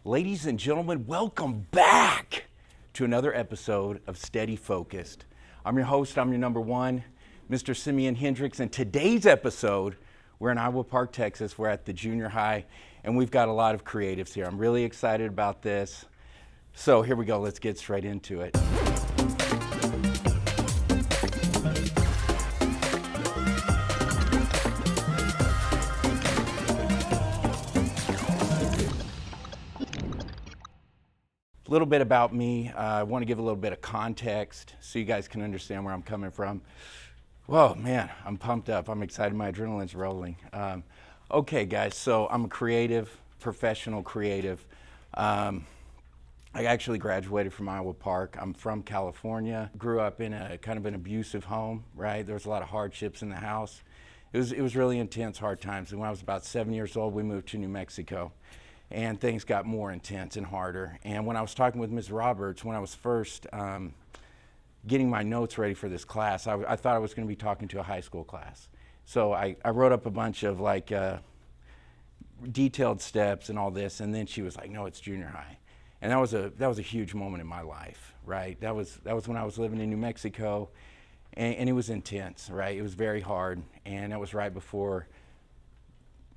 Ladies and gentlemen, welcome back to another episode of Steady Focused. I'm your host, I'm your number one, Mr. Simeon Hendrix, and today's episode, we're in Iowa Park, Texas. We're at the junior high, and we've got a lot of creatives here. I'm really excited about this. So here we go, let's get straight into it. A little bit about me. I want to give a little bit of context so you guys can understand where I'm coming from. Whoa, man, I'm pumped up. I'm excited. My adrenaline's rolling. Okay, guys, so I'm a creative, professional creative. I actually graduated from Iowa Park. I'm from California. Grew up in a kind of an abusive home, right? There was a lot of hardships in the house. It was really intense, hard times. And when I was about 7 years old, we moved to New Mexico. And things got more intense and harder. And when I was talking with Ms. Roberts, when I was first getting my notes ready for this class, I thought I was going to be talking to a high school class. So I wrote up a bunch of like detailed steps and all this, and then she was like, no, it's junior high. And that was a huge moment in my life, right? That was when I was living in New Mexico, and it was intense, right? It was very hard, and that was right before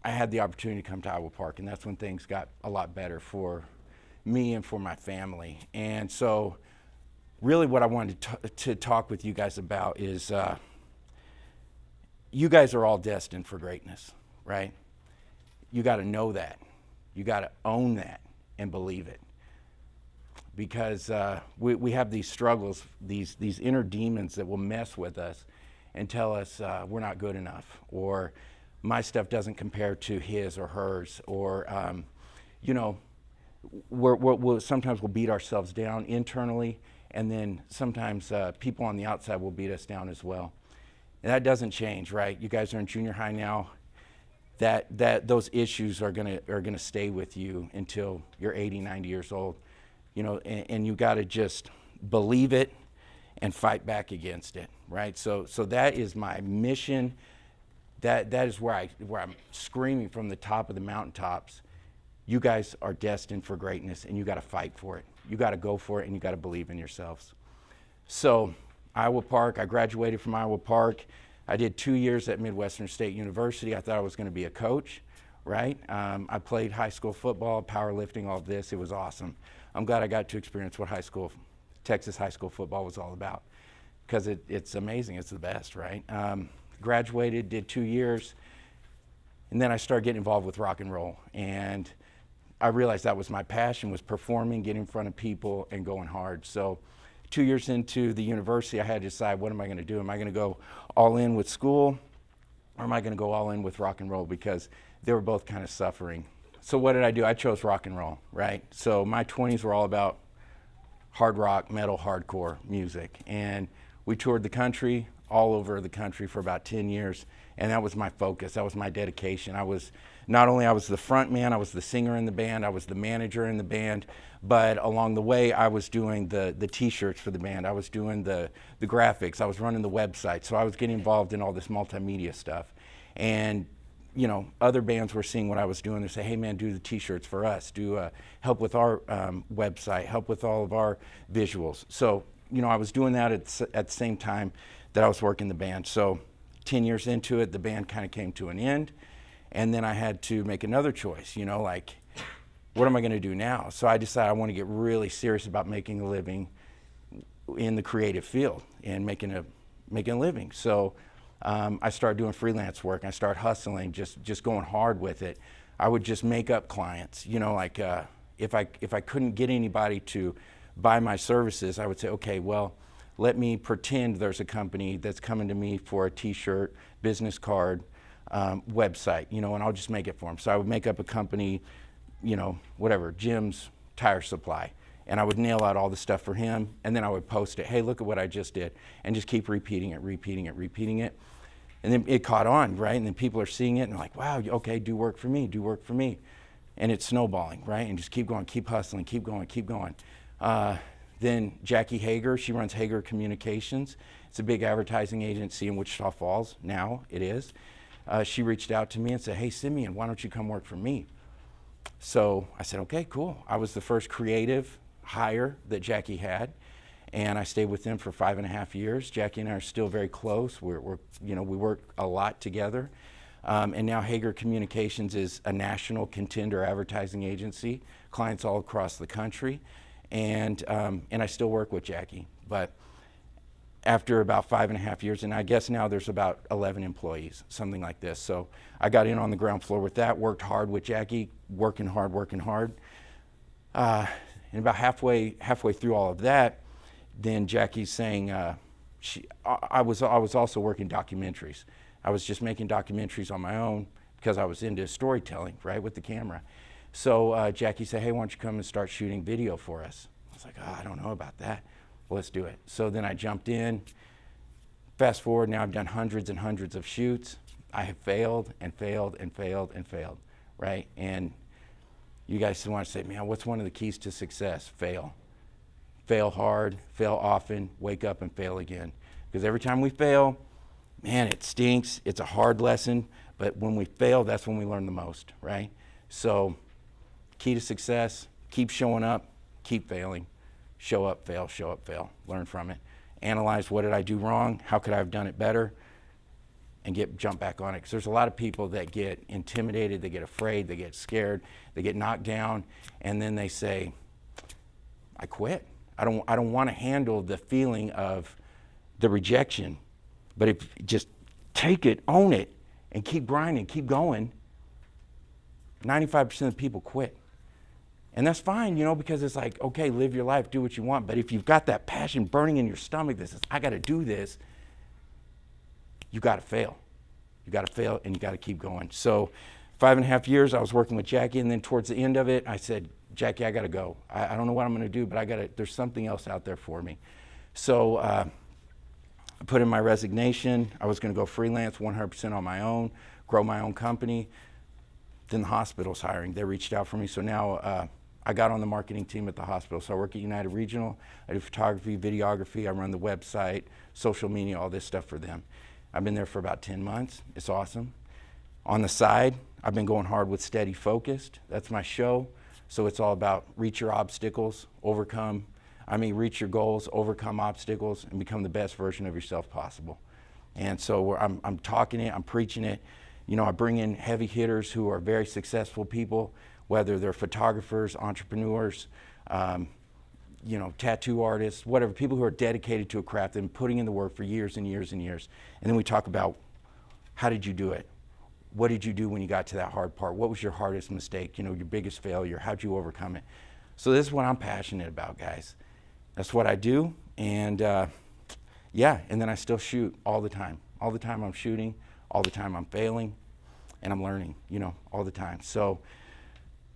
I had the opportunity to come to Iowa Park, and that's when things got a lot better for me and for my family. And so really what I wanted to talk with you guys about is you guys are all destined for greatness, right? You got to know that. You got to own that and believe it. Because we have these struggles, these inner demons that will mess with us and tell us we're not good enough, or my stuff doesn't compare to his or hers, or sometimes we'll beat ourselves down internally, and then sometimes people on the outside will beat us down as well. And that doesn't change, right? You guys are in junior high now. That those issues are gonna stay with you until you're 80, 90 years old, and you got to just believe it and fight back against it, right? So that is my mission. That is where I'm screaming from the top of the mountaintops. You guys are destined for greatness, and you got to fight for it. You got to go for it, and you got to believe in yourselves. So Iowa Park, I graduated from Iowa Park. I did 2 years at Midwestern State University. I thought I was going to be a coach, right? I played high school football, powerlifting, all of this. It was awesome. I'm glad I got to experience what Texas high school football was all about, because it's amazing. It's the best, right? Graduated, did 2 years, and then I started getting involved with rock and roll. And I realized that was my passion, was performing, getting in front of people, and going hard. So 2 years into the university, I had to decide, what am I going to do? Am I going to go all in with school, or am I going to go all in with rock and roll? Because they were both kind of suffering. So what did I do? I chose rock and roll, right? So my 20s were all about hard rock, metal, hardcore music. And we toured the country, all over the country for about 10 years, and that was my focus. That was my dedication. I was the front man, I was the singer in the band, I was the manager in the band, but along the way I was doing the t-shirts for the band, I was doing the graphics, I was running the website, so I was getting involved in all this multimedia stuff. And other bands were seeing what I was doing. They say, hey man, do the t-shirts for us, do help with our website, help with all of our visuals. So I was doing that at the same time that I was working the band. So 10 years into it, the band kind of came to an end, and then I had to make another choice, like, what am I going to do now? So I decided I want to get really serious about making a living in the creative field and making a living. So I started doing freelance work. I started hustling, just going hard with it. I would just make up clients, if I couldn't get anybody to buy my services, I would say, okay, well, let me pretend there's a company that's coming to me for a t-shirt, business card, website, and I'll just make it for them. So I would make up a company, whatever, Jim's Tire Supply, and I would nail out all the stuff for him, and then I would post it, hey, look at what I just did, and just keep repeating it. And then it caught on, right? And then people are seeing it, and they're like, wow, okay, do work for me. And it's snowballing, right? And just keep going, keep hustling, keep going. Then Jackie Hager, she runs Hager Communications. It's a big advertising agency in Wichita Falls, now it is. She reached out to me and said, hey, Simeon, why don't you come work for me? So I said, okay, cool. I was the first creative hire that Jackie had, and I stayed with them for 5.5 years. Jackie and I are still very close. We work a lot together. And now Hager Communications is a national contender advertising agency, clients all across the country, and I still work with Jackie. But after about 5.5 years, and I guess now there's about 11 employees, something like this. So I got in on the ground floor with that, worked hard with Jackie, working hard. And about halfway through all of that, then Jackie's saying, I was also working documentaries. I was just making documentaries on my own because I was into storytelling, right, with the camera. So Jackie said, hey, why don't you come and start shooting video for us? I was like, oh, I don't know about that. Well, let's do it. So then I jumped in. Fast forward, now I've done hundreds and hundreds of shoots. I have failed and failed and failed and failed, right? And you guys want to say, man, what's one of the keys to success? Fail. Fail hard, fail often, wake up and fail again. Because every time we fail, man, it stinks. It's a hard lesson. But when we fail, that's when we learn the most, right? So key to success, keep showing up, keep failing. Show up, fail, learn from it. Analyze, what did I do wrong? How could I have done it better? And jump back on it. Because there's a lot of people that get intimidated, they get afraid, they get scared, they get knocked down, and then they say, I quit. I don't want to handle the feeling of the rejection. But if you just take it, own it, and keep grinding, keep going, 95% of people quit. And that's fine, because it's like, okay, live your life, do what you want. But if you've got that passion burning in your stomach that says, I got to do this, you got to fail. You got to fail, and you got to keep going. So 5.5 years, I was working with Jackie, and then towards the end of it, I said, Jackie, I got to go. I don't know what I'm going to do, but there's something else out there for me. So I put in my resignation. I was going to go freelance 100% on my own, grow my own company. Then the hospital's hiring. They reached out for me. So now I got on the marketing team at the hospital. So I work at United Regional. I do photography, videography. I run the website, social media, all this stuff for them. I've been there for about 10 months. It's awesome. On the side, I've been going hard with Steady Focused. That's my show. So it's all about reach your obstacles, reach your goals, overcome obstacles, and become the best version of yourself possible. And so I'm talking it, I'm preaching it. I bring in heavy hitters who are very successful people, whether they're photographers, entrepreneurs, tattoo artists, whatever, people who are dedicated to a craft and putting in the work for years and years and years. And then we talk about, how did you do it? What did you do when you got to that hard part? What was your hardest mistake? Your biggest failure? How'd you overcome it? So this is what I'm passionate about, guys. That's what I do. And and then I still shoot all the time. All the time I'm shooting, all the time I'm failing, and I'm learning, all the time. So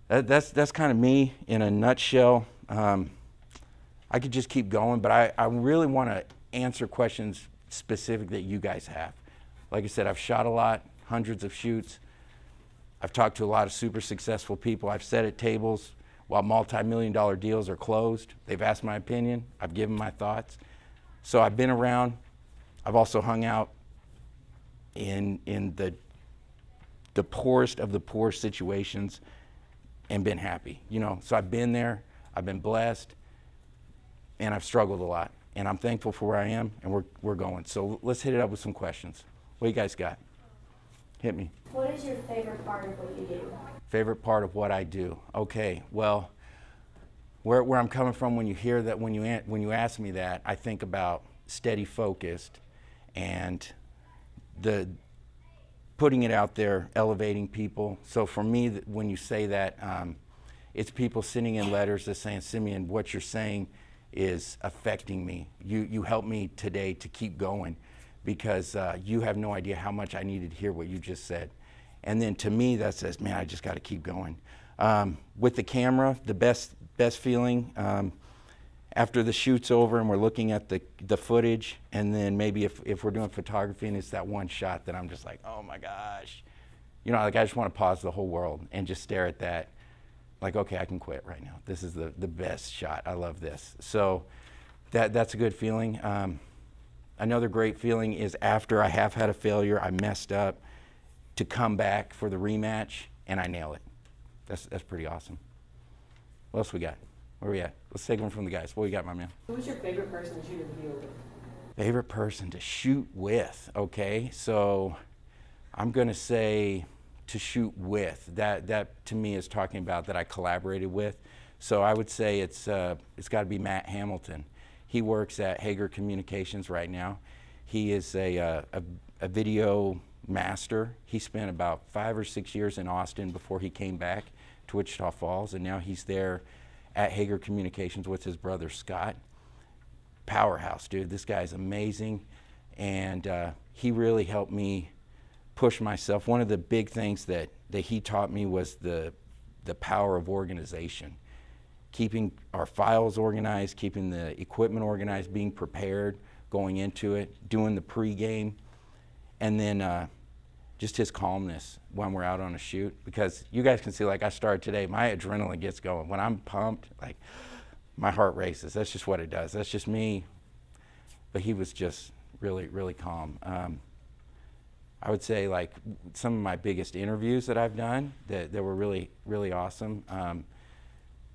that's kind of me in a nutshell. I could just keep going, but I really want to answer questions specific that you guys have. Like I said, I've shot a lot, hundreds of shoots. I've talked to a lot of super successful people. I've sat at tables while multi-million-dollar deals are closed. They've asked my opinion. I've given my thoughts. So I've been around. I've also hung out in the poorest of the poor situations and been happy. So I've been there. I've been blessed, and I've struggled a lot. And I'm thankful for where I am, and we're going. So let's hit it up with some questions. What do you guys got? Hit me. What is your favorite part of what you do? Favorite part of what I do? Okay, well, where I'm coming from when you hear that, when you ask me that, I think about Steady Focused and the putting it out there, elevating people. So for me, when you say that, it's people sending in letters that saying, Simeon, what you're saying is affecting me. You helped me today to keep going, because you have no idea how much I needed to hear what you just said. And then to me, that says, man, I just got to keep going. With the camera, the best feeling, after the shoot's over and we're looking at the footage, and then maybe if we're doing photography and it's that one shot that I'm just like, oh my gosh. I just want to pause the whole world and just stare at that. Like, okay, I can quit right now. This is the best shot. I love this. So that's a good feeling. Another great feeling is after I have had a failure, I messed up, to come back for the rematch and I nail it. That's pretty awesome. What else we got? Where we at? Let's take one from the guys. What we got, my man? Who's your favorite person to shoot a video with? Favorite person to shoot with? Okay, so I'm gonna say to shoot with. That to me is talking about that I collaborated with. So I would say it's got to be Matt Hamilton. He works at Hager Communications right now. He is a video master. He spent about 5 or 6 years in Austin before he came back to Wichita Falls, and now he's there at Hager Communications with his brother Scott. Powerhouse, dude. This guy's amazing, and he really helped me push myself. One of the big things that he taught me was the power of organization. Keeping our files organized, keeping the equipment organized, being prepared, going into it, doing the pregame, and then just his calmness when we're out on a shoot. Because you guys can see, like I started today, my adrenaline gets going. When I'm pumped, like my heart races. That's just what it does. That's just me. But he was just really, really calm. I would say like some of my biggest interviews that I've done that were really, really awesome.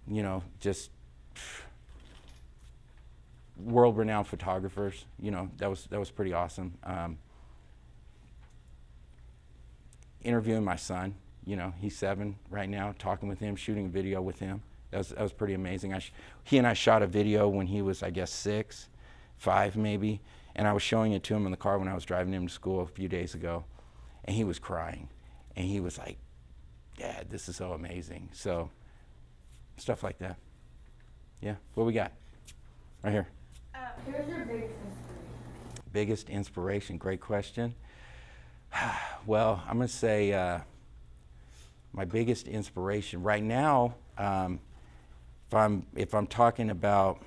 You know, just world-renowned photographers. You know, that was pretty awesome. Interviewing my son. You know, he's 7 right now. Talking with him, shooting a video with him. That was pretty amazing. He and I shot a video when he was, I guess, 6, 5 maybe, and I was showing it to him in the car when I was driving him to school a few days ago, and he was crying, and he was like, "Dad, this is so amazing." So stuff like that. Yeah, what we got? Right here. Who's your biggest inspiration? Biggest inspiration, great question. Well, I'm gonna say my biggest inspiration right now, if I'm talking about,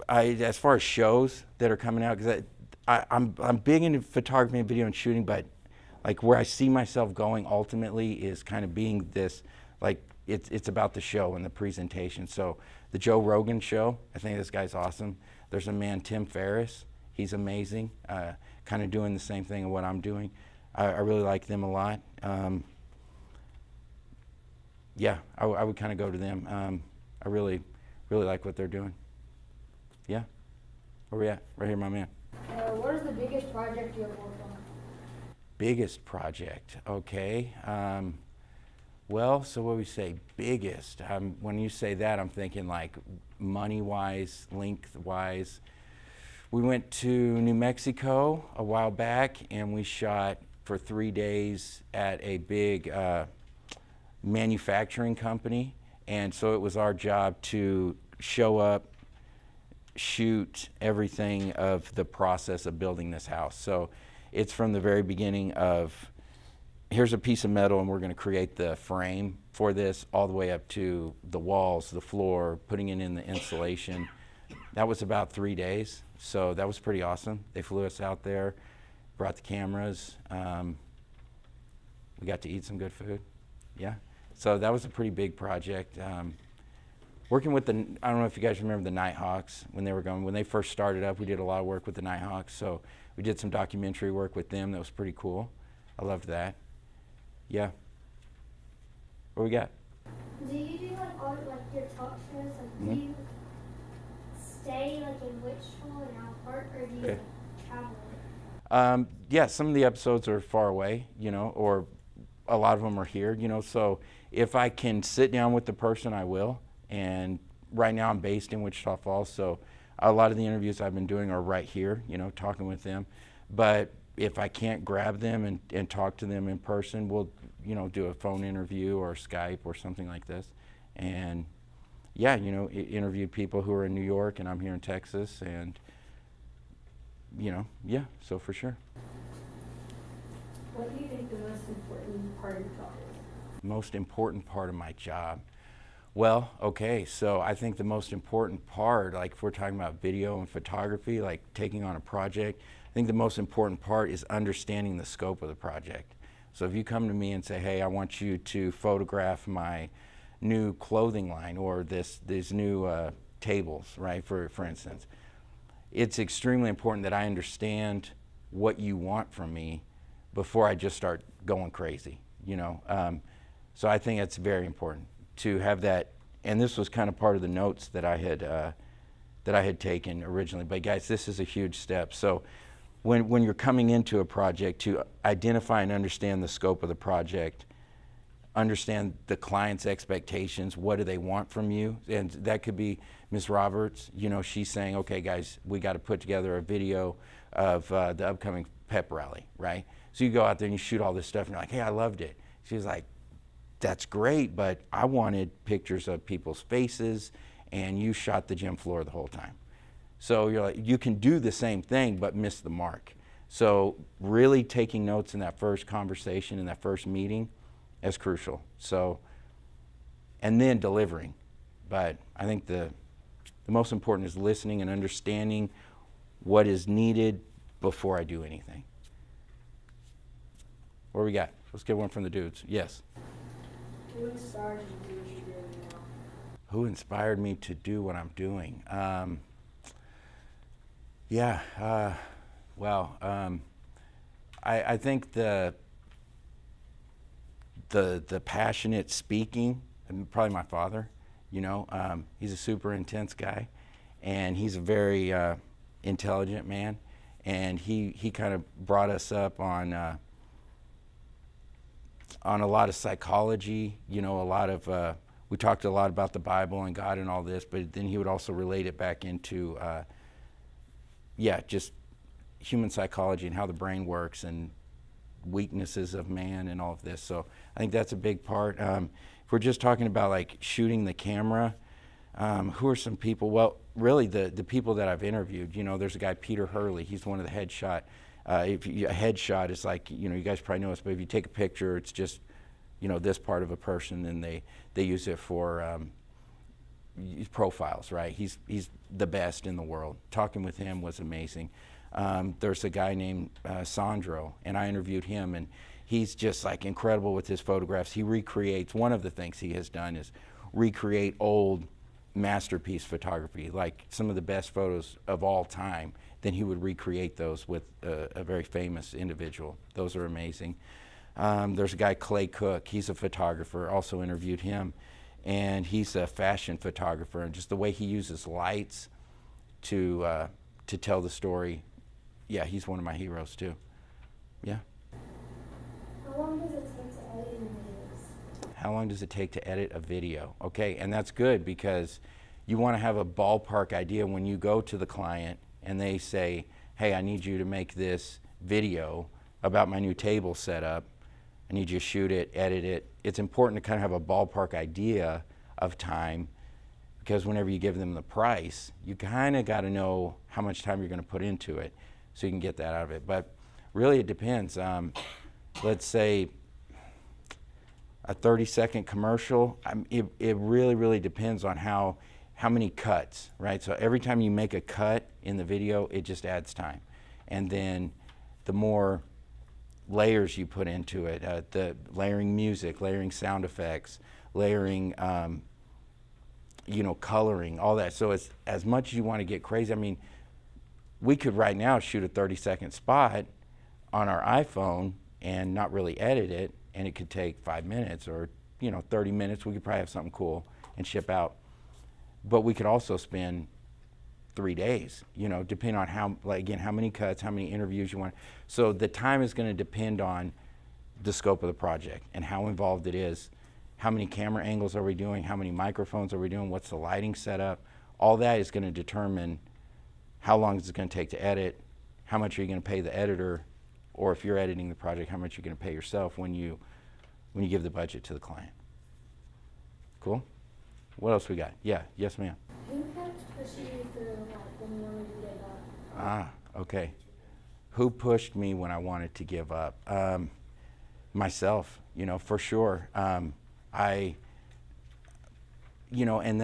as far as shows that are coming out, because I'm big into photography and video and shooting, but like where I see myself going ultimately is kind of being this, like it's about the show and the presentation. So the Joe Rogan show, I think this guy's awesome. There's a man, Tim Ferriss, he's amazing, kind of doing the same thing of what I'm doing. I really like them a lot. Yeah, I would kind of go to them. I really, really like what they're doing. Yeah, where we at? Right here, my man. What is the biggest project you have worked on? Biggest project, okay. Well, so what we say, biggest. When you say that, I'm thinking like money-wise, length-wise. We went to New Mexico a while back, and we shot for 3 days at a big manufacturing company. And so it was our job to show up, shoot everything of the process of building this house. So it's from the very beginning of, here's a piece of metal and we're going to create the frame for this, all the way up to the walls, the floor, putting it in the insulation. That was about 3 days, so that was pretty awesome. They flew us out there, brought the cameras. We got to eat some good food. Yeah, so that was a pretty big project. Working with I don't know if you guys remember the Nighthawks when they first started up. We did a lot of work with the Nighthawks, so we did some documentary work with them. That was pretty cool. I loved that. Yeah. What we got? Do you do like all like your talk shows? Like, do you stay like in Wichita and Allen Park, or do you like, travel? Yeah, some of the episodes are far away, you know, or a lot of them are here, you know. So if I can sit down with the person, I will. And right now I'm based in Wichita Falls, so a lot of the interviews I've been doing are right here, you know, talking with them. But if I can't grab them and talk to them in person, we'll, you know, do a phone interview or Skype or something like this. And yeah, you know, interview people who are in New York and I'm here in Texas, and you know, yeah, so for sure. What do you think the most important part of your job is? Most important part of my job. Well, okay, so I think the most important part, like if we're talking about video and photography, like taking on a project, I think the most important part is understanding the scope of the project. So if you come to me and say, hey, I want you to photograph my new clothing line or these new tables, right, for instance, it's extremely important that I understand what you want from me before I just start going crazy. you know. So I think it's very important to have that, and this was kind of part of the notes that I had taken originally. But guys, this is a huge step. So when you're coming into a project, to identify and understand the scope of the project, understand the client's expectations, what do they want from you? And that could be Ms. Roberts, you know, she's saying, okay guys, we got to put together a video of the upcoming pep rally, right? So you go out there and you shoot all this stuff and you're like, hey, I loved it. She's like, that's great, but I wanted pictures of people's faces, and you shot the gym floor the whole time. So you're like, you can do the same thing but miss the mark. So really taking notes in that first conversation, in that first meeting, is crucial. So, and then delivering. But I think the most important is listening and understanding what is needed before I do anything. What do we got? Let's get one from the dudes. Yes. Who inspired you to do what you're doing now? Who inspired me to do what I'm doing? I think the passionate speaking, and probably my father, you know, he's a super intense guy, and he's a very intelligent man, and he kind of brought us up on a lot of psychology, you know, a lot of, we talked a lot about the Bible and God and all this, but then he would also relate it back into, just human psychology and how the brain works and weaknesses of man and all of this. So I think that's a big part. If we're just talking about like shooting the camera, who are some people? Well, really the people that I've interviewed, you know, there's a guy, Peter Hurley, he's one of the headshot. A headshot is like, you know, you guys probably know this, but if you take a picture, it's just, you know, this part of a person, and they use it for profiles, right? He's the best in the world. Talking with him was amazing. There's a guy named Sandro, and I interviewed him, and he's just like incredible with his photographs. He recreates, one of the things he has done is recreate old masterpiece photography, like some of the best photos of all time. Then he would recreate those with a very famous individual. Those are amazing. There's a guy, Clay Cook, he's a photographer, also interviewed him, and he's a fashion photographer, and just the way he uses lights to tell the story, yeah, he's one of my heroes too. Yeah. How long does it take to edit videos? How long does it take to edit a video? Okay, and that's good because you want to have a ballpark idea when you go to the client and they say, hey, I need you to make this video about my new table setup. I need you to shoot it, edit it. It's important to kind of have a ballpark idea of time, because whenever you give them the price, you kind of got to know how much time you're going to put into it so you can get that out of it. But really it depends. Let's say a 30-second commercial, it really, really depends on how many cuts, right? So every time you make a cut in the video, it just adds time. And then the more layers you put into it, the layering music, layering sound effects, layering, coloring, all that. So it's as much as you want to get crazy. I mean, we could right now shoot a 30-second spot on our iPhone and not really edit it, and it could take 5 minutes or 30 minutes. We could probably have something cool and ship out. But we could also spend 3 days, depending on how many cuts, how many interviews you want. So the time is going to depend on the scope of the project and how involved it is. How many camera angles are we doing? How many microphones are we doing? What's the lighting setup? All that is going to determine how long is it going to take to edit, how much are you going to pay the editor, or if you're editing the project, how much you're going to pay yourself when you give the budget to the client. Cool? What else we got? Yeah, yes ma'am. Who kept pushing you through when you wanted to give up? Okay. Who pushed me when I wanted to give up? Myself, for sure. And then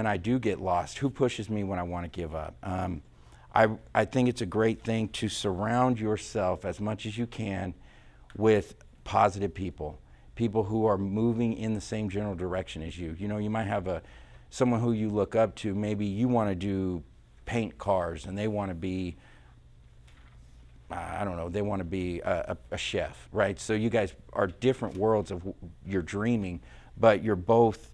I do get lost. Who pushes me when I want to give up? I think it's a great thing to surround yourself as much as you can with positive people who are moving in the same general direction as you. You might have someone who you look up to. Maybe you want to do paint cars and they want to be I don't know, they want to be a chef, right? So you guys are different worlds of your dreaming, but you're both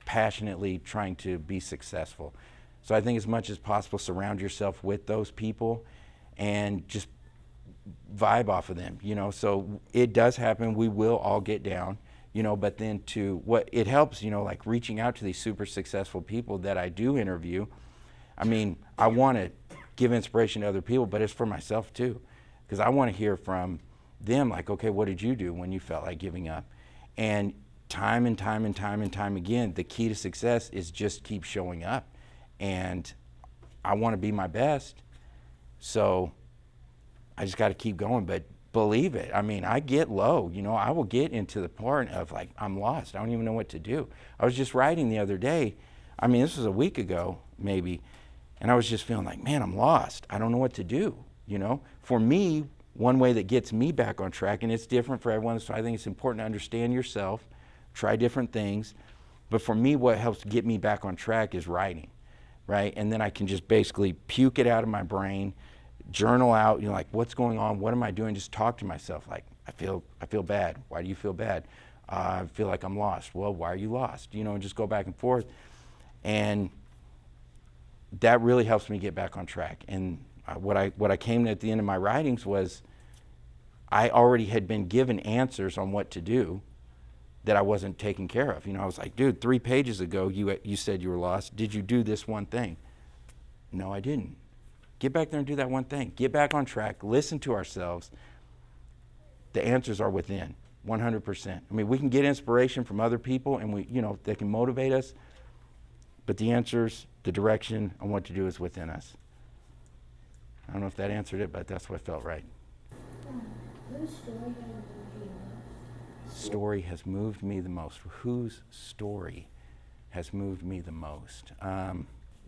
passionately trying to be successful. So I think as much as possible, surround yourself with those people and just vibe off of them, you know. So it does happen, we will all get down, you know, but then what it helps, you know, like reaching out to these super successful people that I do interview. I mean, I want to give inspiration to other people, but it's for myself too, because I want to hear from them, like, okay, what did you do when you felt like giving up? And time and time and time and time again, the key to success is just keep showing up. And I want to be my best, so I just got to keep going. But believe it, I mean, I get low, you know, I will get into the part of like, I'm lost, I don't even know what to do. I was just writing the other day, I mean, this was a week ago maybe, and I was just feeling like, man, I'm lost, I don't know what to do, you know. For me, one way that gets me back on track, and it's different for everyone, so I think it's important to understand yourself, try different things, but for me, what helps get me back on track is writing, right? And then I can just basically puke it out of my brain, journal out, you know, like, what's going on, what am I doing? Just talk to myself, like, I feel bad. Why do you feel bad? I feel like I'm lost. Well, why are you lost? You know, and just go back and forth. And that really helps me get back on track. And what I came to at the end of my writings was I already had been given answers on what to do that I wasn't taking care of. You know, I was like, dude, 3 pages ago you said you were lost. Did you do this one thing? No, I didn't. Get back there and do that one thing. Get back on track. Listen to ourselves. The answers are within, 100%. I mean, we can get inspiration from other people, and they can motivate us, but the answers, the direction on what to do is within us. I don't know if that answered it, but that's what felt right. Whose story has moved you the most? Story has moved me the most. Whose story has moved me the most?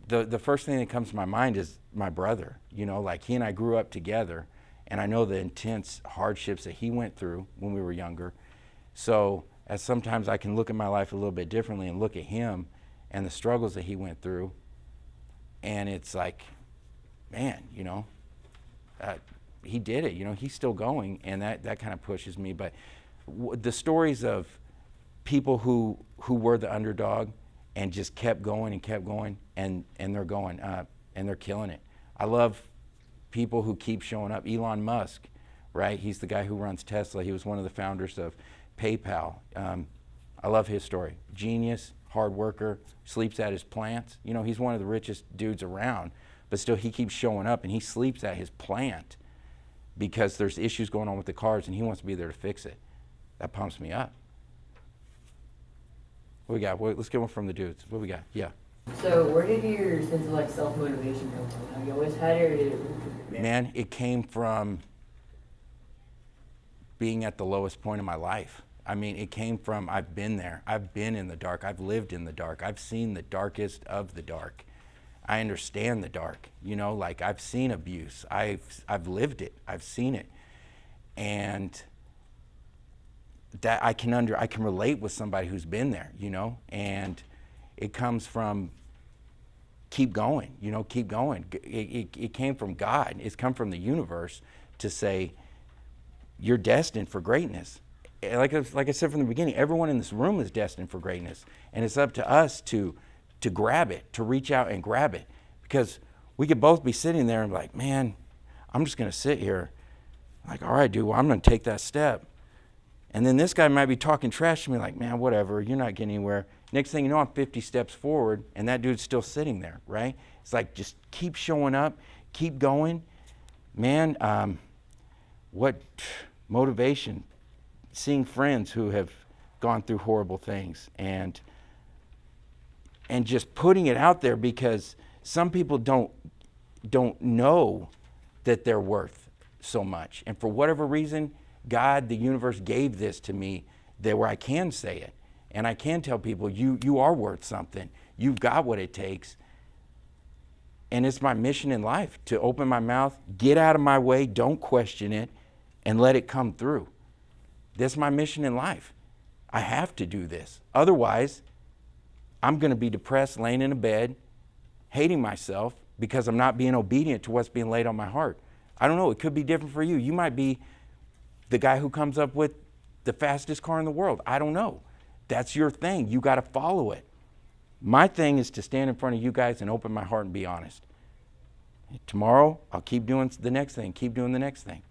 The first thing that comes to my mind is my brother. You know, like, he and I grew up together, and I know the intense hardships that he went through when we were younger. So as sometimes I can look at my life a little bit differently and look at him and the struggles that he went through, and it's like, man, you know, he did it. You know, he's still going, and that kind of pushes me. But the stories of people who were the underdog and just kept going, and they're going, and they're killing it. I love people who keep showing up. Elon Musk, right? He's the guy who runs Tesla. He was one of the founders of PayPal. I love his story. Genius, hard worker, sleeps at his plants. You know, he's one of the richest dudes around, but still he keeps showing up, and he sleeps at his plant because there's issues going on with the cars, and he wants to be there to fix it. That pumps me up. What we got? Let's get one from the dudes. What we got? Yeah. So where did your sense of like self-motivation come from? Have you always had it, or did it? Man, it came from being at the lowest point of my life. I mean, it came from, I've been there. I've been in the dark. I've lived in the dark. I've seen the darkest of the dark. I understand the dark. You know, like, I've seen abuse. I've lived it. I've seen it. And that I can relate with somebody who's been there, you know, and it comes from keep going, you know, keep going. It came from God. It's come from the universe to say, you're destined for greatness. Like I said from the beginning, everyone in this room is destined for greatness, and it's up to us to grab it, to reach out and grab it, because we could both be sitting there and be like, man, I'm just going to sit here. Like, all right, dude, well, I'm going to take that step. And then this guy might be talking trash to me like, man, whatever, you're not getting anywhere. Next thing you know, I'm 50 steps forward, and that dude's still sitting there, right? It's like, just keep showing up, keep going. Man, what motivation, seeing friends who have gone through horrible things, and just putting it out there, because some people don't know that they're worth so much. And for whatever reason, God, the universe, gave this to me that where I can say it. And I can tell people, you are worth something. You've got what it takes. And it's my mission in life to open my mouth, get out of my way, don't question it, and let it come through. That's my mission in life. I have to do this. Otherwise, I'm going to be depressed, laying in a bed, hating myself because I'm not being obedient to what's being laid on my heart. I don't know, it could be different for you. You might be the guy who comes up with the fastest car in the world. I don't know. That's your thing. You got to follow it. My thing is to stand in front of you guys and open my heart and be honest. Tomorrow, I'll keep doing the next thing, keep doing the next thing.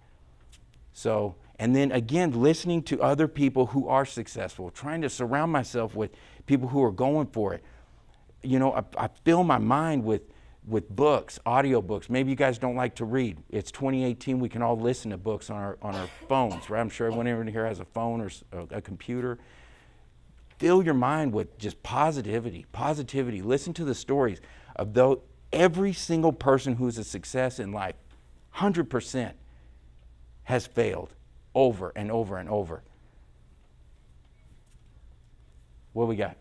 So, and then again, listening to other people who are successful, trying to surround myself with people who are going for it. You know, I fill my mind with books, audio books. Maybe you guys don't like to read. It's 2018, we can all listen to books on our phones, right? I'm sure everyone here has a phone or a computer. Fill your mind with just positivity. Listen to the stories of every single person who's a success in life, 100%, has failed over and over and over. What we got?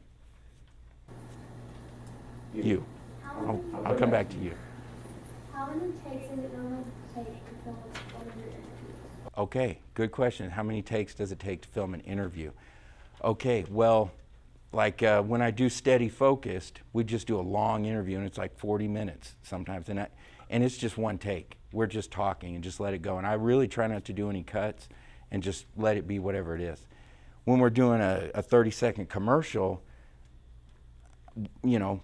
You. I'll come back to you. How many takes does it normally take to film one of your interviews? Okay, good question. How many takes does it take to film an interview? Okay, well, like when I do Steady Focused, we just do a long interview, and it's like 40 minutes sometimes, and it's just one take. We're just talking and just let it go. And I really try not to do any cuts and just let it be whatever it is. When we're doing a 30-second commercial, you know,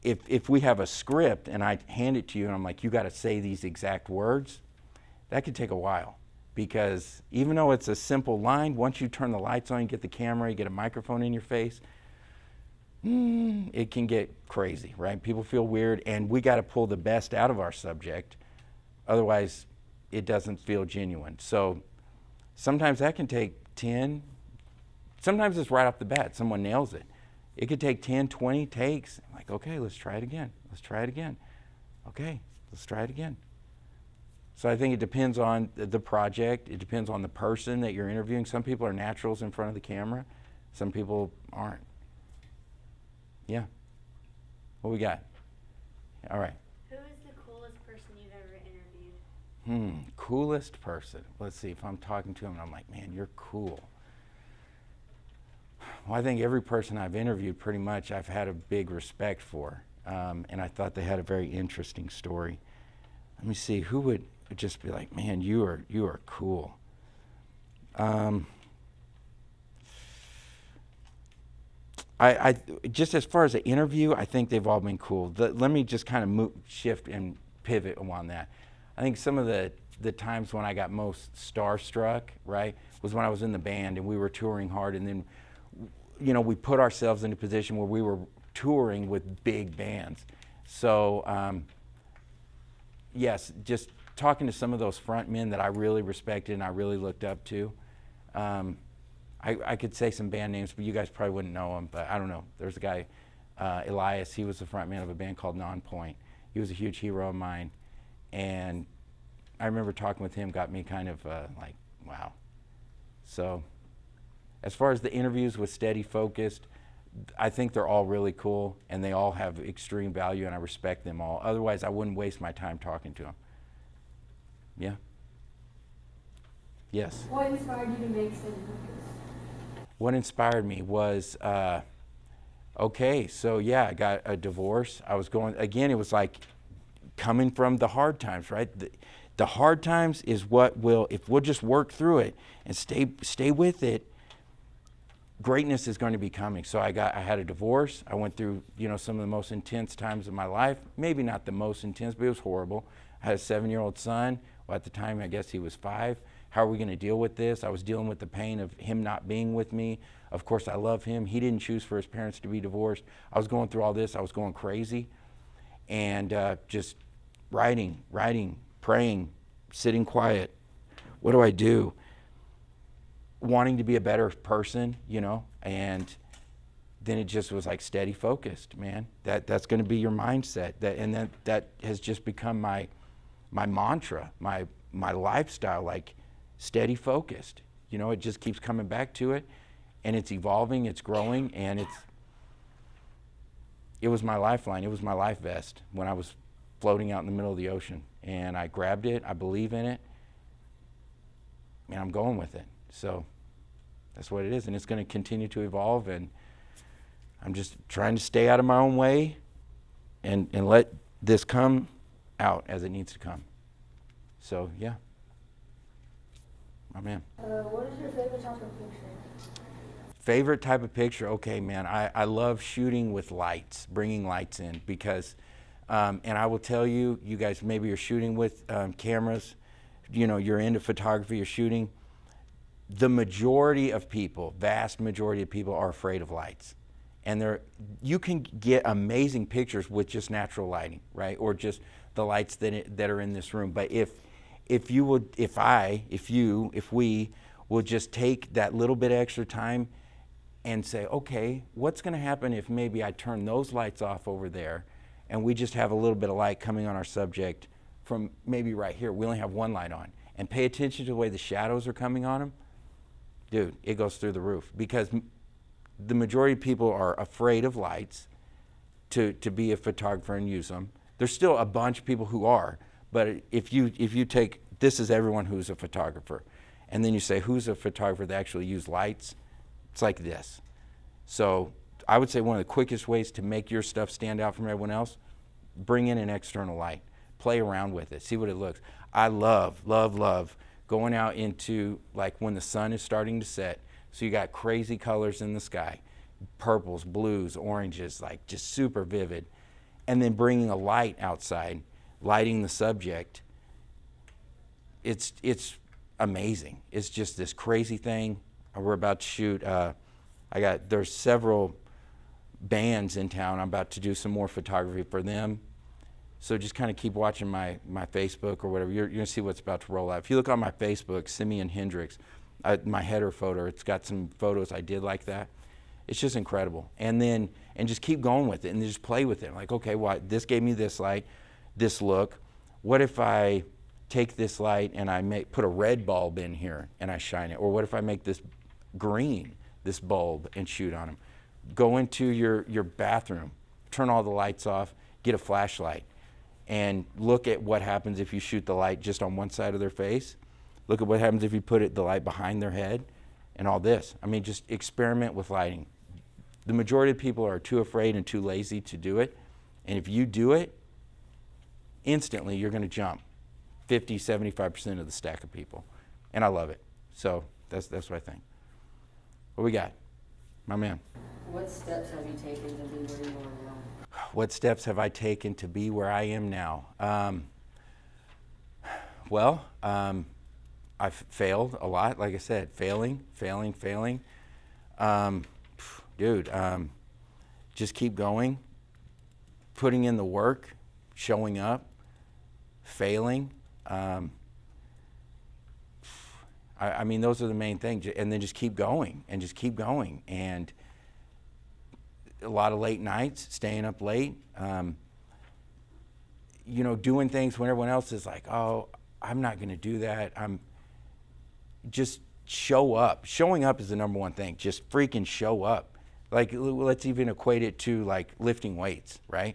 if we have a script and I hand it to you and I'm like, you got to say these exact words, that could take a while. Because even though it's a simple line, once you turn the lights on, you get the camera, you get a microphone in your face, it can get crazy, right? People feel weird, and we got to pull the best out of our subject. Otherwise, it doesn't feel genuine. So sometimes that can take 10, sometimes it's right off the bat, someone nails it. It could take 10, 20 takes. I'm like, okay, let's try it again. Okay, let's try it again. So I think it depends on the project. It depends on the person that you're interviewing. Some people are naturals in front of the camera. Some people aren't. Yeah. What we got? All right. Who is the coolest person you've ever interviewed? Coolest person. Let's see, if I'm talking to him and I'm like, man, you're cool. Well, I think every person I've interviewed pretty much I've had a big respect for. And I thought they had a very interesting story. Let me see, who would just be like, man, you are cool. I just as far as the interview, I think they've all been cool. Let me just kind of shift and pivot on that. I think some of the times when I got most starstruck, right, was when I was in the band and we were touring hard, and then, you know, we put ourselves in a position where we were touring with big bands. So, yes, just talking to some of those front men that I really respected and I really looked up to. I could say some band names, but you guys probably wouldn't know them, but I don't know. There's a guy, Elias, he was the front man of a band called Non-Point. He was a huge hero of mine, and I remember talking with him, got me kind of like, wow. So as far as the interviews with Steady Focused, I think they're all really cool, and they all have extreme value, and I respect them all. Otherwise, I wouldn't waste my time talking to them. Yeah? Yes? What inspired you to make Steady Focus? What inspired me was, okay, so yeah, I got a divorce. I was going, again, it was like coming from the hard times, right? The hard times is what will, if we'll just work through it and stay with it, greatness is going to be coming. So I had a divorce. I went through, you know, some of the most intense times of my life. Maybe not the most intense, but it was horrible. I had a 7-year-old son. Well, at the time, I guess he was 5. How are we going to deal with this? I was dealing with the pain of him not being with me. Of course, I love him. He didn't choose for his parents to be divorced. I was going through all this. I was going crazy. And just writing, praying, sitting quiet. What do I do? Wanting to be a better person, you know, and then it just was like Steady Focused, man. That's going to be your mindset. That has just become my mantra, my lifestyle, like Steady Focused. You know, it just keeps coming back to it, and it's evolving, it's growing, and it was my lifeline. It was my life vest when I was floating out in the middle of the ocean, and I grabbed it. I believe in it, and I'm going with it. So that's what it is, and it's going to continue to evolve, and I'm just trying to stay out of my own way and let this come out as it needs to come. So, yeah. My man. What is your favorite type of picture? Favorite type of picture? Okay, man, I love shooting with lights, bringing lights in because, and I will tell you, you guys maybe you're shooting with cameras, you know, you're into photography, you're shooting. The majority of people, vast majority of people are afraid of lights. And you can get amazing pictures with just natural lighting, right? Or just the lights that are in this room. But if we will just take that little bit extra time and say, okay, what's going to happen if maybe I turn those lights off over there and we just have a little bit of light coming on our subject from maybe right here. We only have one light on. And pay attention to the way the shadows are coming on them. Dude, it goes through the roof because the majority of people are afraid of lights to be a photographer and use them. There's still a bunch of people who are, but if you take, this is everyone who's a photographer, and then you say, who's a photographer that actually use lights? It's like this. So I would say one of the quickest ways to make your stuff stand out from everyone else, bring in an external light. Play around with it, see what it looks. I love going out into like when the sun is starting to set. So you got crazy colors in the sky, purples, blues, oranges, like just super vivid. And then bringing a light outside, lighting the subject. It's amazing. It's just this crazy thing. We're about to shoot, there's several bands in town. I'm about to do some more photography for them. So just kind of keep watching my Facebook or whatever. You're going to see what's about to roll out. If you look on my Facebook, Simeon Hendrix, my header photo, it's got some photos I did like that. It's just incredible. And just keep going with it and just play with it. Like, okay, well, this gave me this light, this look. What if I take this light and I put a red bulb in here and I shine it? Or what if I make this green, this bulb, and shoot on them? Go into your bathroom, turn all the lights off, get a flashlight. And look at what happens if you shoot the light just on one side of their face. Look at what happens if you put the light behind their head and all this. I mean, just experiment with lighting. The majority of people are too afraid and too lazy to do it. And if you do it, instantly you're going to jump 50, 75% of the stack of people. And I love it. So that's what I think. What we got? My man. What steps have you taken to be where you are now? What steps have I taken to be where I am now? I've failed a lot, like I said, failing. Just keep going, putting in the work, showing up, failing. I mean, those are the main things. And then just keep going. And a lot of late nights, staying up late, doing things when everyone else is like, oh, I'm not going to do that. Just show up. Showing up is the number one thing. Just freaking show up. Like, let's even equate it to like lifting weights, right?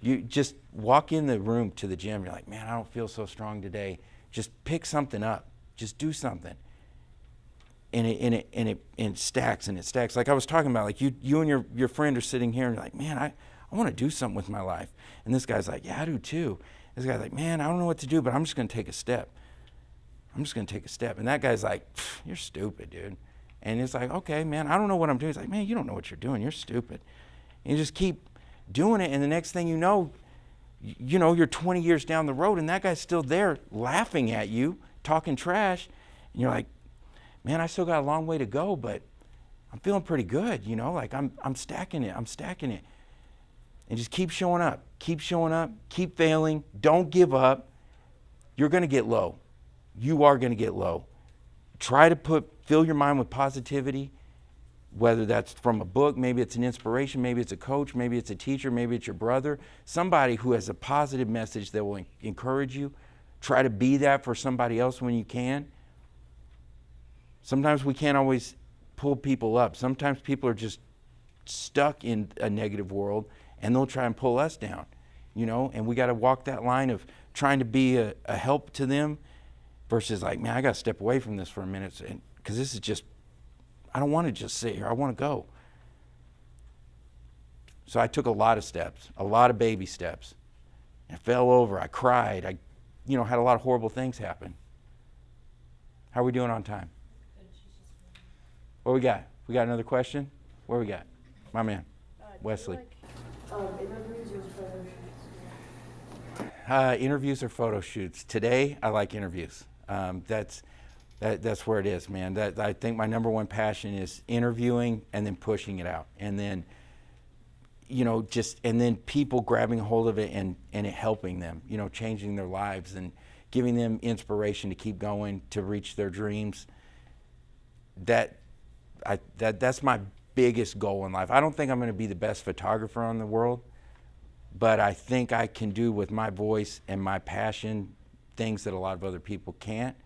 You just walk in the room to the gym. You're like, man, I don't feel so strong today. Just pick something up. Just do something. And it stacks and it stacks. Like I was talking about, like you and your friend are sitting here and you're like, man, I want to do something with my life. And this guy's like, yeah, I do too. This guy's like, man, I don't know what to do, but I'm just going to take a step. And that guy's like, you're stupid, dude. And it's like, okay, man, I don't know what I'm doing. It's like, man, you don't know what you're doing. You're stupid. And you just keep doing it. And the next thing you know, you're 20 years down the road and that guy's still there laughing at you, talking trash. And you're like, man, I still got a long way to go, but I'm feeling pretty good, like I'm stacking it. And just keep showing up, keep failing, don't give up. You're going to get low. You are going to get low. Try to fill your mind with positivity, whether that's from a book, maybe it's an inspiration, maybe it's a coach, maybe it's a teacher, maybe it's your brother, somebody who has a positive message that will encourage you. Try to be that for somebody else when you can. Sometimes we can't always pull people up. Sometimes people are just stuck in a negative world and they'll try and pull us down, and we got to walk that line of trying to be a help to them versus like, man, I got to step away from this for a minute because this is just, I don't want to just sit here. I want to go. So I took a lot of steps, a lot of baby steps. I fell over. I cried. I had a lot of horrible things happen. How are we doing on time? What we got? We got another question? What we got? My man, Wesley. Interviews or photo shoots? Interviews or photo shoots. Today, I like interviews. That's where it is, man. I think my number one passion is interviewing and then pushing it out, and then and then people grabbing hold of it and it helping them, changing their lives and giving them inspiration to keep going, to reach their dreams. That's my biggest goal in life. I don't think I'm going to be the best photographer in the world, but I think I can do with my voice and my passion things that a lot of other people can't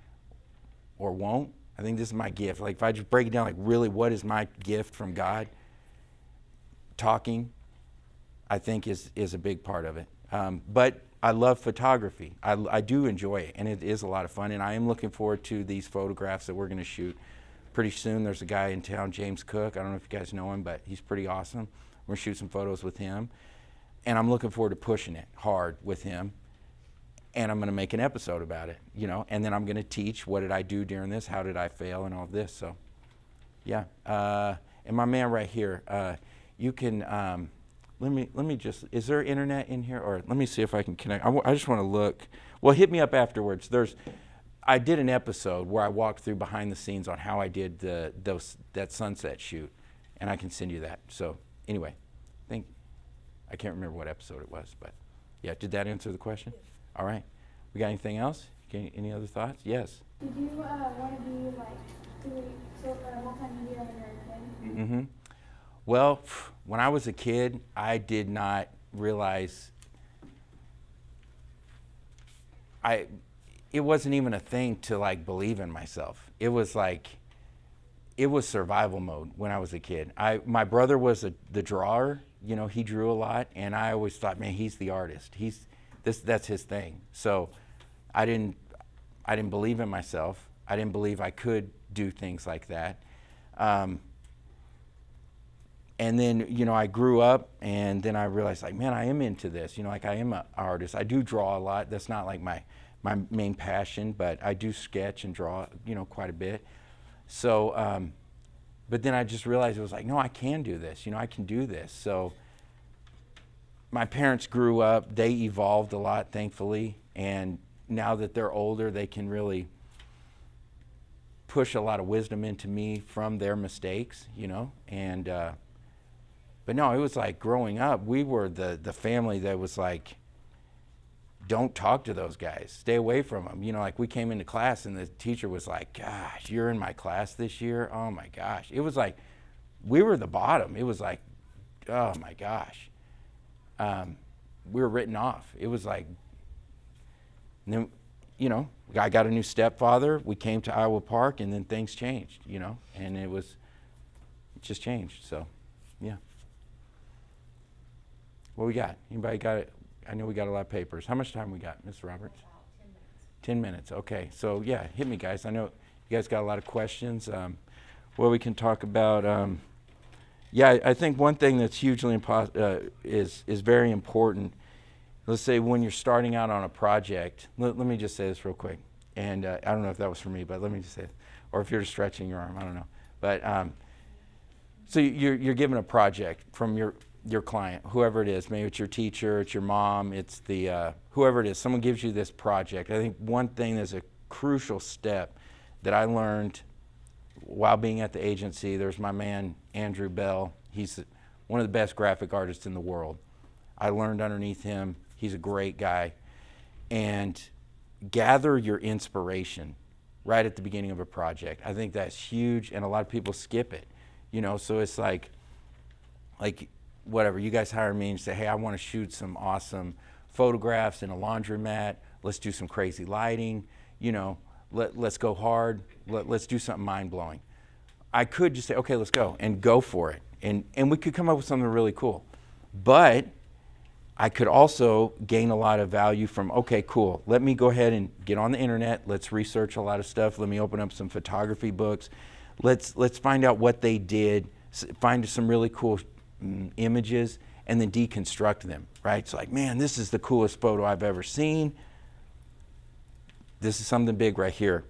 or won't. I think this is my gift. Like, if I just break it down, like, really, what is my gift from God? Talking, I think, is a big part of it. But I love photography. I do enjoy it, and it is a lot of fun. And I am looking forward to these photographs that we're going to shoot pretty soon. There's a guy in town, James Cook. I don't know if you guys know him, but he's pretty awesome. We're going to shoot some photos with him. And I'm looking forward to pushing it hard with him. And I'm going to make an episode about it, and then I'm going to teach what did I do during this, how did I fail, and all this. So, yeah. And my man right here, you can, let me just, is there internet in here? Or let me see if I can connect. I just want to look. Well, hit me up afterwards. I did an episode where I walked through behind the scenes on how I did that sunset shoot, and I can send you that. So, anyway, I can't remember what episode it was, but yeah, did that answer the question? Yes. All right. We got anything else? Any other thoughts? Yes. Did you want to be like multimedia or anything? Mm-hmm. Well, when I was a kid, I did not realize it wasn't even a thing to believe in myself. It was survival mode when I was a kid. My brother was the drawer. He drew a lot, and I always thought, man, he's the artist. That's his thing. So I didn't believe in myself. I didn't believe I could do things like that. And then, I grew up, and then I realized, man, I am into this. I am an artist. I do draw a lot. That's not my main passion, but I do sketch and draw, quite a bit. So, but then I just realized it was no, I can do this. I can do this. So my parents grew up. They evolved a lot, thankfully. And now that they're older, they can really push a lot of wisdom into me from their mistakes, And, but no, it was growing up, we were the family that was don't talk to those guys. Stay away from them. We came into class and the teacher was gosh, you're in my class this year? Oh my gosh. It was we were the bottom. It was oh my gosh. We were written off. It was and then, I got a new stepfather. We came to Iowa Park, and then things changed, and it just changed. So, yeah. What we got? Anybody got it? I know we got a lot of papers. How much time we got, Ms. Roberts? About 10 minutes. 10 minutes. Okay. So, yeah, hit me, guys. I know you guys got a lot of questions. What we can talk about. I think one thing that's hugely is very important. Let's say when you're starting out on a project. Let me just say this real quick. And I don't know if that was for me, but let me just say it. Or if you're just stretching your arm, I don't know. But so you're given a project from your client, whoever it is. Maybe it's your teacher, it's your mom, it's whoever it is. Someone gives you this project. I think one thing that's a crucial step that I learned while being at the agency, there's my man, Andrew Bell. He's one of the best graphic artists in the world. I learned underneath him. He's a great guy. And gather your inspiration right at the beginning of a project. I think that's huge, and a lot of people skip it. So it's whatever, you guys hire me and say, hey, I want to shoot some awesome photographs in a laundromat. Let's do some crazy lighting. Let's go hard. Let's do something mind-blowing. I could just say, okay, let's go, and go for it. And we could come up with something really cool. But I could also gain a lot of value from, okay, cool, let me go ahead and get on the internet. Let's research a lot of stuff. Let me open up some photography books. Let's find out what they did, find some really cool images, and then deconstruct them, right? It's man, this is the coolest photo I've ever seen. this is something big right here.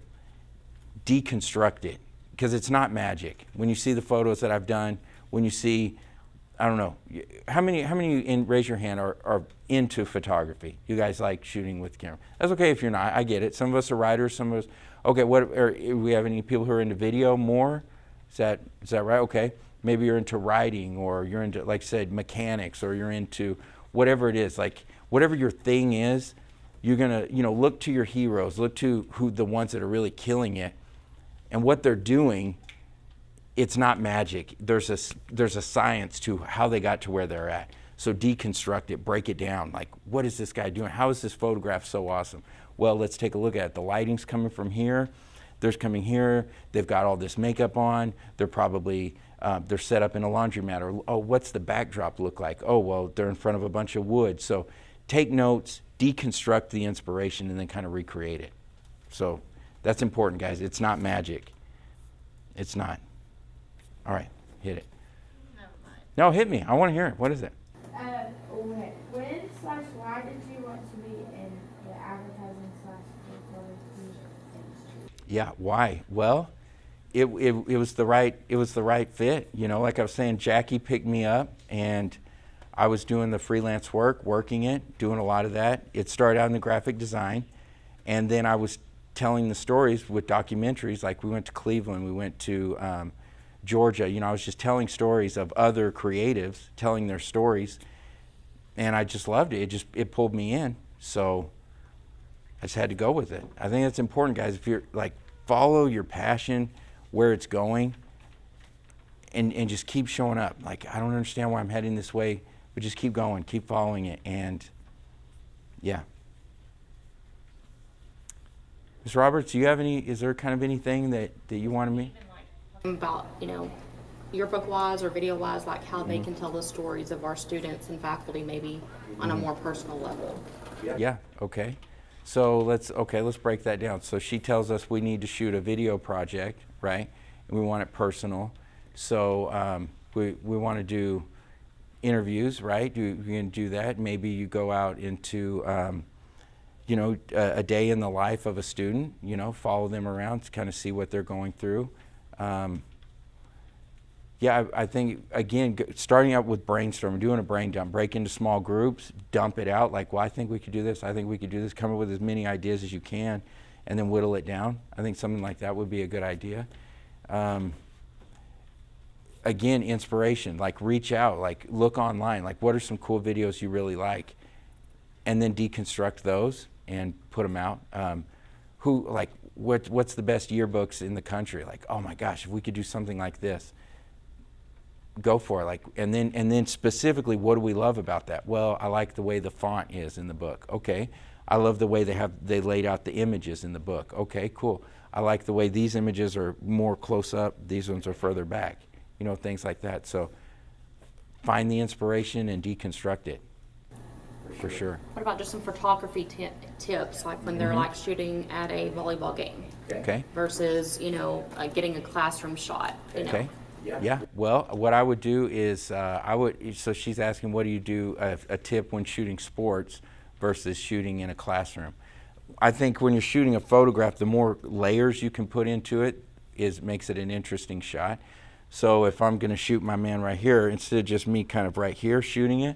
Deconstruct it, because it's not magic. When you see the photos that I've done, when you see, I don't know, how many raise your hand are into photography? You guys like shooting with camera? That's okay if you're not. I get it. Some of us are writers. Some of us. Okay. We have any people who are into video more? Is that right? Okay. Maybe you're into writing, or you're into, like I said, mechanics, or you're into whatever it is. Like whatever your thing is, you're gonna look to your heroes. Look to the ones that are really killing it, and what they're doing. It's not magic. There's a science to how they got to where they're at. So deconstruct it, break it down. Like, what is this guy doing? How is this photograph so awesome? Well, let's take a look at it. The lighting's coming from here. They're coming here. They've got all this makeup on. They're probably they're set up in a laundromat. Or, oh, what's the backdrop look like? Oh, well, they're in front of a bunch of wood. So take notes, deconstruct the inspiration, and then kind of recreate it. So that's important, guys. It's not magic. It's not. All right, hit it. Never mind. No, hit me. I want to hear it. What is it? Why did you want to be in the advertising/photography industry? Yeah, why? Well, it was the right fit. Like I was saying, Jackie picked me up, and I was doing the freelance working it, doing a lot of that. It started out in the graphic design, and then I was telling the stories with documentaries. Like we went to Cleveland, we went to Georgia. I was just telling stories of other creatives, telling their stories, and I just loved it. It pulled me in, so I just had to go with it. I think that's important, guys. If you're like, follow your passion, where it's going, and just keep showing up. Like, I don't understand why I'm heading this way, but just keep going, keep following it, and yeah. Ms. Roberts, do you have is there kind of anything that you wanted me? About, yearbook wise or video wise, like how they can tell the stories of our students and faculty maybe on a more personal level. Yeah, okay. So let's break that down. So she tells us we need to shoot a video project, right? And we want it personal. So we want to do interviews, right? You can do that. Maybe you go out into a day in the life of a student, follow them around to kind of see what they're going through. I think, again, starting out with brainstorming, doing a brain dump, break into small groups, dump it out, like, well, I think we could do this, I think we could do this, come up with as many ideas as you can, and then whittle it down. I think something like that would be a good idea. Again, inspiration, like reach out, like look online, like what are some cool videos you really like, and then deconstruct those and put them out. What's the best yearbooks in the country? Like, oh my gosh, if we could do something like this, go for it. Like, and then specifically, what do we love about that? Well, I like the way the font is in the book. Okay, I love the way they laid out the images in the book. Okay, cool. I like the way these images are more close up. These ones are further back. Things like that. So find the inspiration and deconstruct it. For sure. What about just some photography tips, like when they're like shooting at a volleyball game? Okay. Versus, getting a classroom shot. Okay. Yeah. Well, what I would do is so she's asking, what do you do, a tip when shooting sports versus shooting in a classroom? I think when you're shooting a photograph, the more layers you can put into it makes it an interesting shot. So if I'm going to shoot my man right here, instead of just me kind of right here shooting it,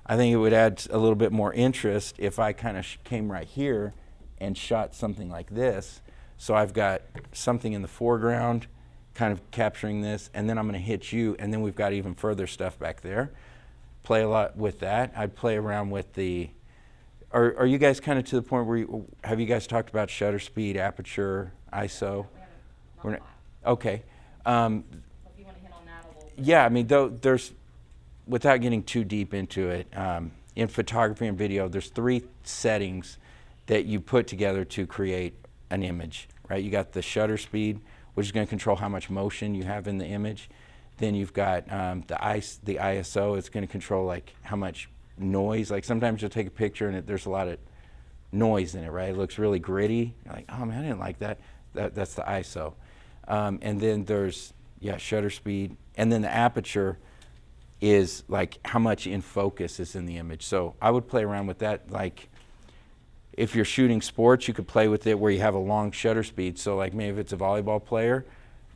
I think it would add a little bit more interest if I kind of came right here and shot something like this. So I've got something in the foreground kind of capturing this, and then I'm going to hit you, and then we've got even further stuff back there. Play a lot with that. I'd play around with the, are you guys kind of to the point where have you guys talked about shutter speed, aperture, ISO? Okay. If you want to hit on that a little bit. Yeah, I mean, there's, without getting too deep into it, in photography and video, there's 3 settings that you put together to create an image, right? You got the shutter speed, which is going to control how much motion you have in the image. Then you've got the ISO. It's going to control like how much noise. Like sometimes you'll take a picture and there's a lot of noise in it, right? It looks really gritty. You're like, oh man, I didn't like that. That's the ISO. And then there's shutter speed, and then the aperture is like how much in focus is in the image. So I would play around with that. Like if you're shooting sports, you could play with it where you have a long shutter speed. So like maybe if it's a volleyball player,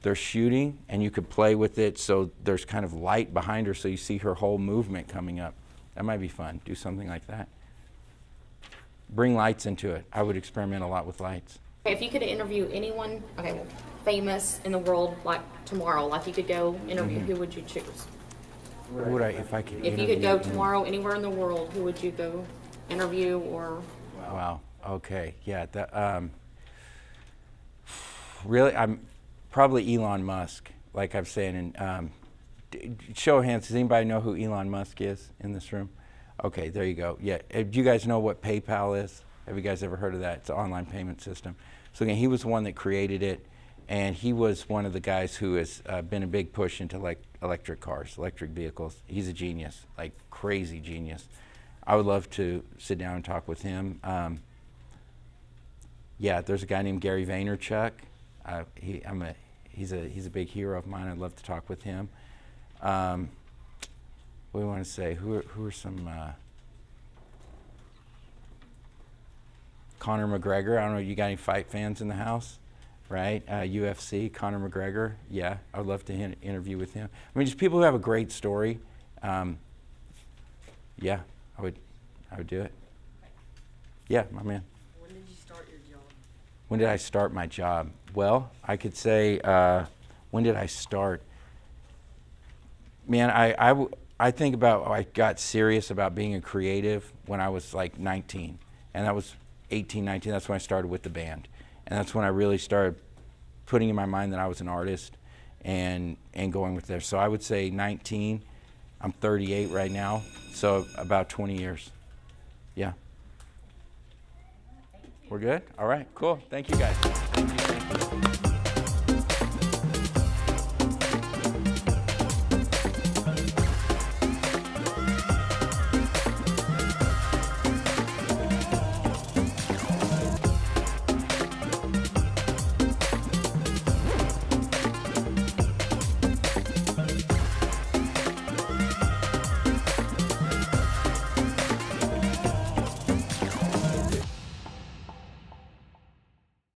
they're shooting and you could play with it so there's kind of light behind her so you see her whole movement coming up. That might be fun. Do something like that. Bring lights into it. I would experiment a lot with lights. If you could interview anyone, okay, well, famous in the world, like tomorrow, like you could go interview, who would you choose? Who would I, if I could If you could go interview- tomorrow anywhere in the world, who would you go interview or? Wow. Okay. Yeah. That, really, I'm probably Elon Musk. Like I'm saying, and show of hands. Does anybody know who Elon Musk is in this room? Okay, there you go. Yeah. Do you guys know what PayPal is? Have you guys ever heard of that? It's an online payment system. So again, he was the one that created it, and he was one of the guys who has been a big push into like electric cars, electric vehicles. He's a genius, like crazy genius. I would love to sit down and talk with him. Yeah, there's a guy named Gary Vaynerchuk. He's a big hero of mine. I'd love to talk with him. What do we want to say? Who are some? Conor McGregor. I don't know. You got any fight fans in the house? Right? UFC. Conor McGregor. Yeah, I would love to interview with him. I mean, just people who have a great story. Yeah, I would do it. Yeah, my man. When did you start your job? When did I start my job? Well, I could say, when did I start? Man, I think about, I got serious about being a creative when I was like 19. And that was 18, 19. That's when I started with the band. And that's when I really started putting in my mind that I was an artist and going with there. So I would say 19. I'm 38 right now. So about 20 years. Yeah. We're good? All right, cool. Thank you guys. Thank you.